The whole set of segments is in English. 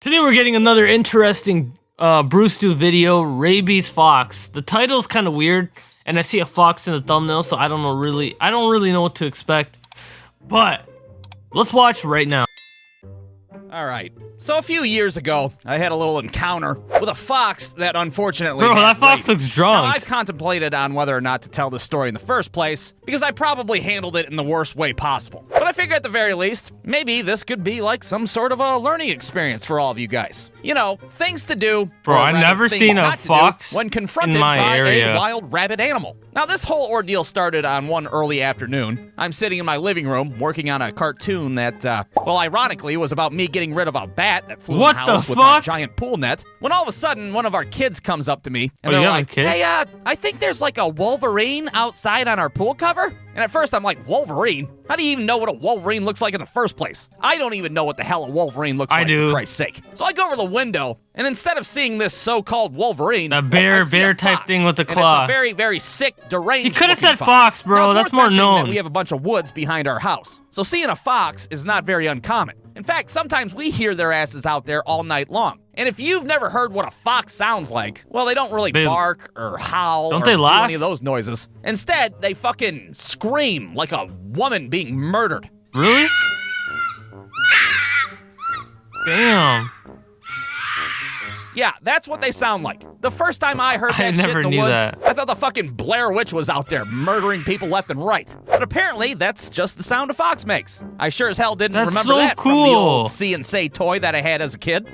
Today we're getting another interesting Brewstew video, Rabies Fox. The title's kind of weird, and I see a fox in the thumbnail, so I don't really know what to expect. But let's watch right now. Alright, so a few years ago, I had a little encounter with a fox that unfortunately Bro, had that fox rabies. looks drunk. Now, I've contemplated on whether or not to tell this story in the first place, because I probably handled it in the worst way possible. But I figure at the very least, maybe this could be like some sort of a learning experience for all of you guys. You know, things to do. Bro, or I've rather, never things seen a not to do fox when confronted in my by area. a wild rabid animal. Now, this whole ordeal started on one early afternoon. I'm sitting in my living room working on a cartoon that, well, ironically, was about me getting rid of a bat that flew in the house with my giant pool net. When all of a sudden, one of our kids comes up to me and they're like, "Hey, I think there's like a Wolverine outside on our pool cover." And at first I'm like, Wolverine? How do you even know what a Wolverine looks like in the first place? I don't even know what the hell a Wolverine looks like, for Christ's sake. So I go over the window, and instead of seeing this so-called Wolverine, a bear type thing with the claw. And it's a very, very sick, deranged You could have said fox, bro. That's more known. That we have a bunch of woods behind our house. So seeing a fox is not very uncommon. In fact, sometimes we hear their asses out there all night long. And if you've never heard what a fox sounds like, well, they don't really bark or howl or do any of those noises. Instead, they fucking scream like a woman being murdered. Really? Damn. Yeah, that's what they sound like. The first time I heard that shit in the woods, I thought the fucking Blair Witch was out there murdering people left and right. But apparently, that's just the sound a fox makes. I sure as hell didn't remember that from the old See and Say toy that I had as a kid.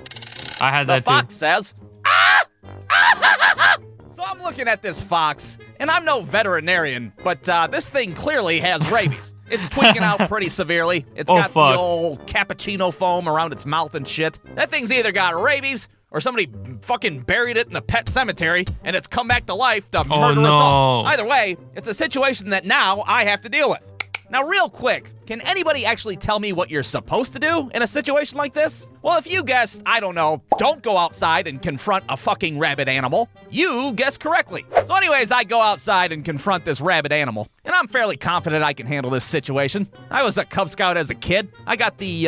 I had that too. The fox says, "Ah! Ah!" So I'm looking at this fox, and I'm no veterinarian, but this thing clearly has rabies. It's tweaking out pretty severely. It's got the old cappuccino foam around its mouth and shit. That thing's either got rabies, or somebody fucking buried it in the pet cemetery, and it's come back to life to murder us all. Either way, it's a situation that now I have to deal with. Now, real quick, can anybody actually tell me what you're supposed to do in a situation like this? Well, if you guessed, I don't know, don't go outside and confront a fucking rabid animal, you guessed correctly. So anyways, I go outside and confront this rabid animal, and I'm fairly confident I can handle this situation. I was a Cub Scout as a kid. I got the,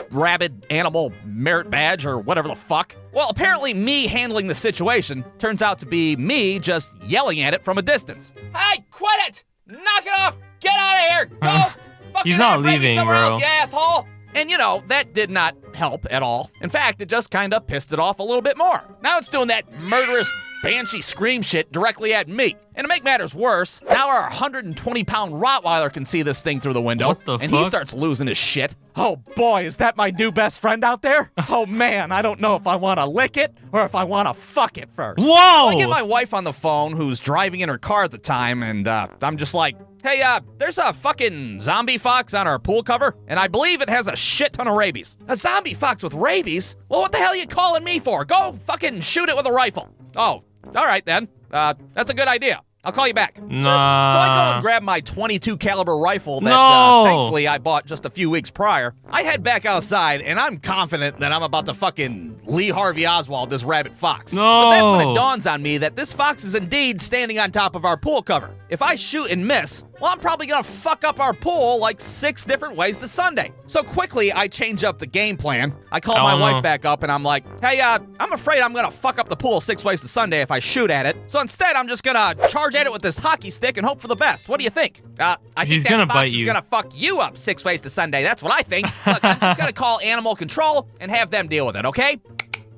rabid animal merit badge or whatever the fuck. Well, apparently me handling the situation turns out to be me just yelling at it from a distance. Hey, quit it! Knock it off! Get out of here! Go! He's not leaving, bro. Else, you asshole! And you know, that did not help at all. In fact, it just kind of pissed it off a little bit more. Now it's doing that murderous banshee scream shit directly at me. And to make matters worse, now our 120-pound Rottweiler can see this thing through the window. What the fuck? And he starts losing his shit. Oh boy, is that my new best friend out there? Oh man, I don't know if I want to lick it or if I want to fuck it first. Whoa! So I get my wife on the phone, who's driving in her car at the time, and I'm just like, "Hey, there's a fucking zombie fox on our pool cover, and I believe it has a shit ton of rabies." A zombie fox with rabies? Well, what the hell are you calling me for? Go fucking shoot it with a rifle. Oh, all right then. That's a good idea. I'll call you back. Nah. So I go and grab my .22 caliber rifle that thankfully I bought just a few weeks prior. I head back outside, and I'm confident that I'm about to fucking Lee Harvey Oswald this rabid fox. No. But that's when it dawns on me that this fox is indeed standing on top of our pool cover. If I shoot and miss, well, I'm probably gonna fuck up our pool like 6 different ways this Sunday. So quickly, I change up the game plan. I call my wife back up, and I'm like, "Hey, I'm afraid I'm gonna fuck up the pool 6 ways to Sunday if I shoot at it. So instead, I'm just gonna charge at it with this hockey stick and hope for the best. What do you think?" I think that fox is gonna fuck you up 6 ways to Sunday. That's what I think. Look, I'm just gonna call animal control and have them deal with it, okay?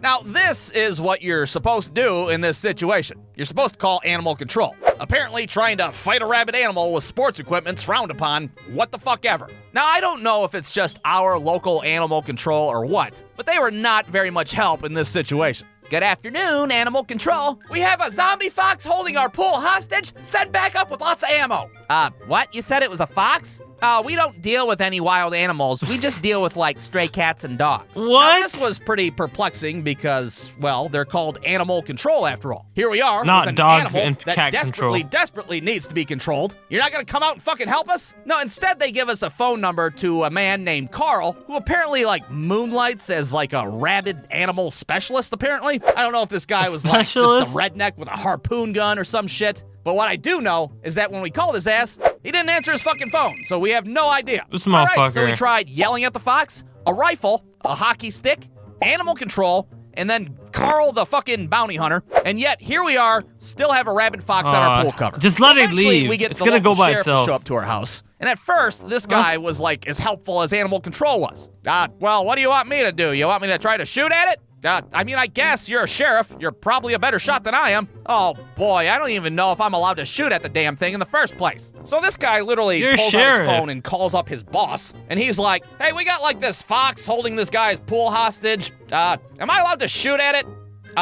Now, this is what you're supposed to do in this situation. You're supposed to call animal control. Apparently, trying to fight a rabid animal with sports equipment's frowned upon. What the fuck ever. Now, I don't know if it's just our local animal control or what, but they were not very much help in this situation. "Good afternoon, animal control. We have a zombie fox holding our pool hostage. Send back up with lots of ammo." What? You said it was a fox? We don't deal with any wild animals. We just deal with, like, stray cats and dogs. What? Now, this was pretty perplexing because, well, they're called animal control after all. Here we are with an animal that desperately needs to be controlled. You're not gonna come out and fucking help us? No, instead they give us a phone number to a man named Carl, who apparently, like, moonlights as, like, a rabid animal specialist, apparently. I don't know if this guy was, like, just a redneck with a harpoon gun or some shit. But what I do know is that when we called his ass, he didn't answer his fucking phone, so we have no idea. This motherfucker. All right, so we tried yelling at the fox, a rifle, a hockey stick, animal control, and then Carl the fucking bounty hunter, and yet here we are, still have a rabid fox on our pool cover. Just let it Eventually, leave. We get It's the gonna go local by sheriff to itself. show up to our house. And at first, this guy was like as helpful as animal control was. Well, what do you want me to do? You want me to try to shoot at it? I mean, I guess you're a sheriff. You're probably a better shot than I am. Oh boy, I don't even know if I'm allowed to shoot at the damn thing in the first place. So this guy literally pulls out his phone and calls up his boss. And he's like, hey, we got like this fox holding this guy's pool hostage. Am I allowed to shoot at it?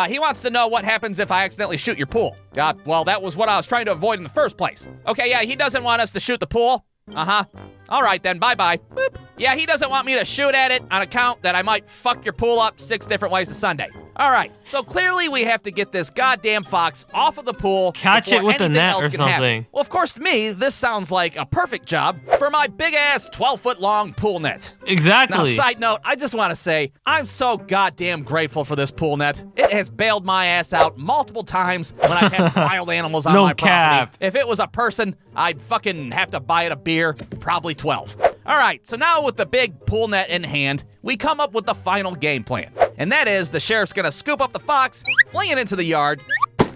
He wants to know what happens if I accidentally shoot your pool. Well, that was what I was trying to avoid in the first place. Okay, yeah, he doesn't want us to shoot the pool. Uh-huh. All right, then, bye-bye. Boop. Yeah, he doesn't want me to shoot at it on account that I might fuck your pool up 6 different ways to Sunday. All right, so clearly we have to get this goddamn fox off of the pool. Catch it with a net or something. Happen. Well, of course, to me, this sounds like a perfect job for my big-ass 12-foot-long pool net. Exactly. Now, side note, I just want to say, I'm so goddamn grateful for this pool net. It has bailed my ass out multiple times when I've had wild animals on my property. If it was a person, I'd fucking have to buy it a beer, probably 12. All right, so now with the big pool net in hand, we come up with the final game plan. And that is the sheriff's gonna scoop up the fox, fling it into the yard,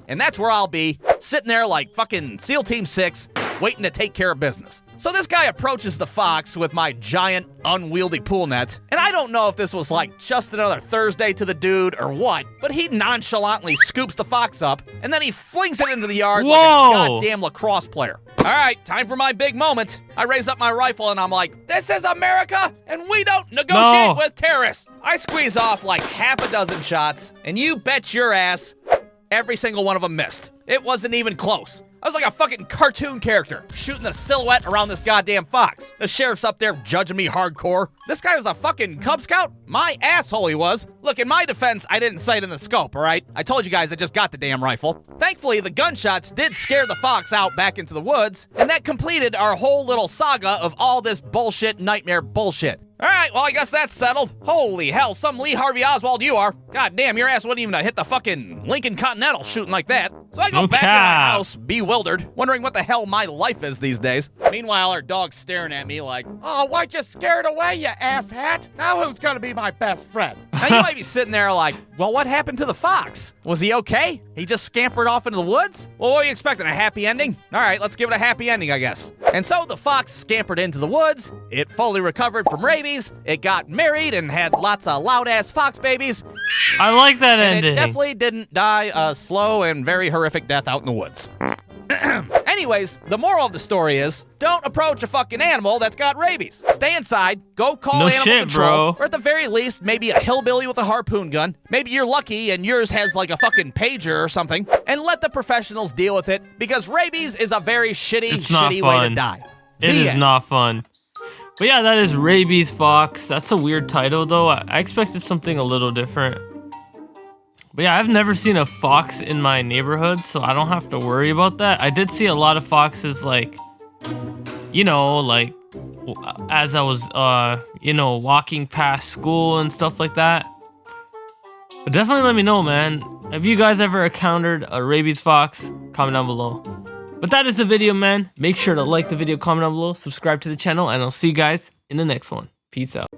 and that's where I'll be, sitting there like fucking SEAL Team 6, waiting to take care of business. So this guy approaches the fox with my giant, unwieldy pool net, and I don't know if this was like just another Thursday to the dude or what, but he nonchalantly scoops the fox up, and then he flings it into the yard like a goddamn lacrosse player. All right, time for my big moment. I raise up my rifle and I'm like, this is America, and we don't negotiate with terrorists. I squeeze off like half a dozen shots, and you bet your ass, every single one of them missed. It wasn't even close. I was like a fucking cartoon character, shooting a silhouette around this goddamn fox. The sheriff's up there judging me hardcore. This guy was a fucking Cub Scout? My asshole he was. Look, in my defense, I didn't sight in the scope, all right? I told you guys I just got the damn rifle. Thankfully, the gunshots did scare the fox out back into the woods, and that completed our whole little saga of all this bullshit nightmare bullshit. All right, well, I guess that's settled. Holy hell, some Lee Harvey Oswald you are. God damn, your ass wouldn't even hit the fucking Lincoln Continental shooting like that. So I go back to my house, bewildered, wondering what the hell my life is these days. Meanwhile, our dog's staring at me like, oh, why'd you scare it away, you asshat? Now who's gonna be my best friend? Now you might be sitting there like, well, what happened to the fox? Was he okay? He just scampered off into the woods? Well, what are you expecting, a happy ending? All right, let's give it a happy ending, I guess. And so the fox scampered into the woods, it fully recovered from rabies, it got married and had lots of loud-ass fox babies. I like that ending. It definitely didn't die a slow and very horrific death out in the woods. Anyways, the moral of the story is, don't approach a fucking animal that's got rabies. Stay inside, go call animal control, bro. or at the very least, maybe a hillbilly with a harpoon gun. Maybe you're lucky and yours has like a fucking pager or something, and let the professionals deal with it, because rabies is a very shitty way to die. It is not fun. But yeah, that is Rabies Fox. That's a weird title, though. I expected something a little different. But yeah, I've never seen a fox in my neighborhood, so I don't have to worry about that. I did see a lot of foxes, like, you know, like, as I was, you know, walking past school and stuff like that. But definitely let me know, man. Have you guys ever encountered a rabies fox? Comment down below. But that is the video, man. Make sure to like the video, comment down below, subscribe to the channel, and I'll see you guys in the next one. Peace out.